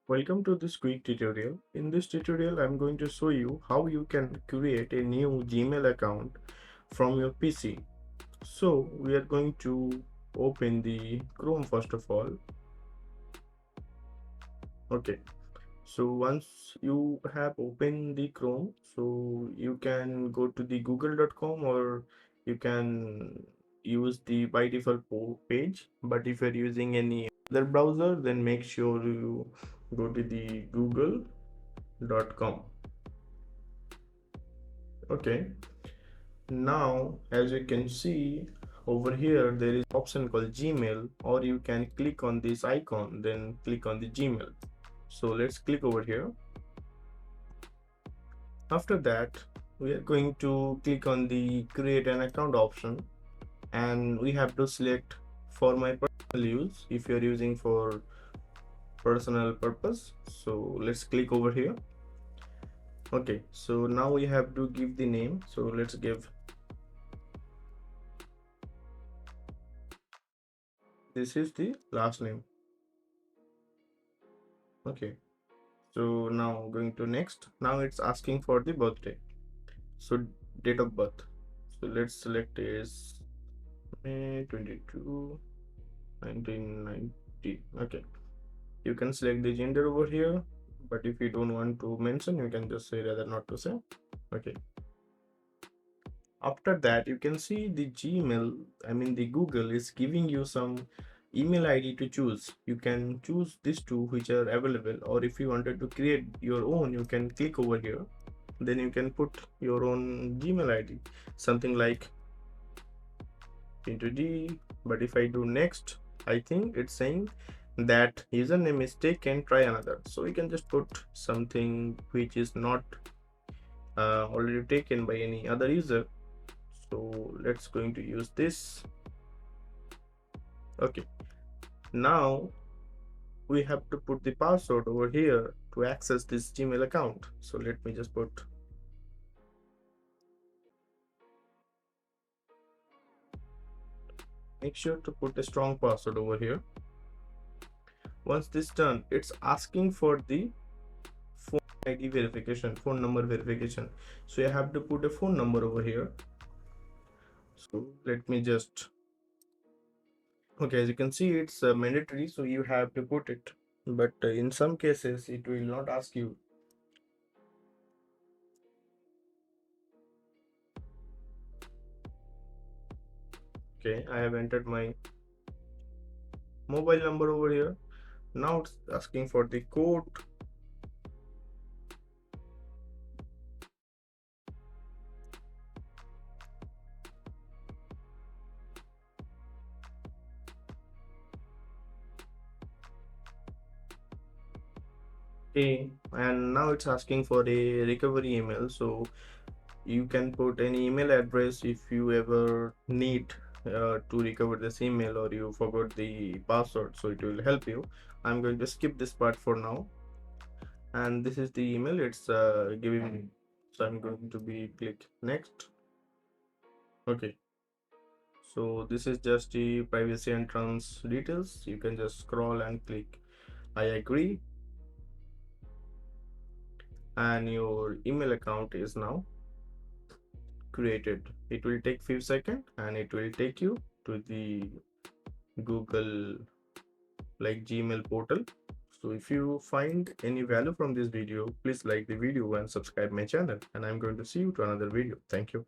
Welcome to this quick tutorial. In this tutorial, I'm going to show you how you can create a new Gmail account from your PC. So we are going to open the Chrome first of all. Okay. So once you have opened the Chrome, so you can go to the google.com or you can use the by default page. But if you're using any other browser, then make sure you go to the google.com. Okay, now as you can see over here there is option called Gmail, or you can click on this icon then click on the Gmail. So let's click over here. After that we are going to click on the create an account option, and we have to select for my personal use if you're using for personal purpose. So let's click over here. Okay, so now we have to give the name, so let's give this is the last name. Okay, so now going to next. Now it's asking for the birthday, so date of birth. So let's select is May 22 1990. Okay, you can select the gender over here, but if you don't want to mention you can just say rather not to say. Okay, after that you can see the Gmail, I mean the Google is giving you some email ID to choose. You can choose these two which are available, or if you wanted to create your own you can click over here, then you can put your own Gmail ID, something like into D. But if I do next, I think it's saying that username is taken, try another. So you can just put something which is not already taken by any other user. So let's going to use this. Okay, now we have to put the password over here to access this Gmail account. So let me just put make sure to put a strong password over here. Once this done, it's asking for the phone ID verification, phone number verification. So you have to put a phone number over here. So let me just, okay, as you can see it's mandatory, so you have to put it, but in some cases it will not ask you. Okay, I have entered my mobile number over here. Now it's asking for the code. Okay, and now it's asking for a recovery email, so you can put any email address if you ever need to recover this email or you forgot the password, so it will help you. I'm going to skip this part for now, and this is the email it's giving me, so I'm going to be click next. Okay, so this is just the privacy and terms details. You can just scroll and click I agree, and your email account is now created. It will take few seconds and it will take you to the Google like Gmail portal. So if you find any value from this video, please like the video and subscribe my channel, and I'm going to see you to another video. Thank you.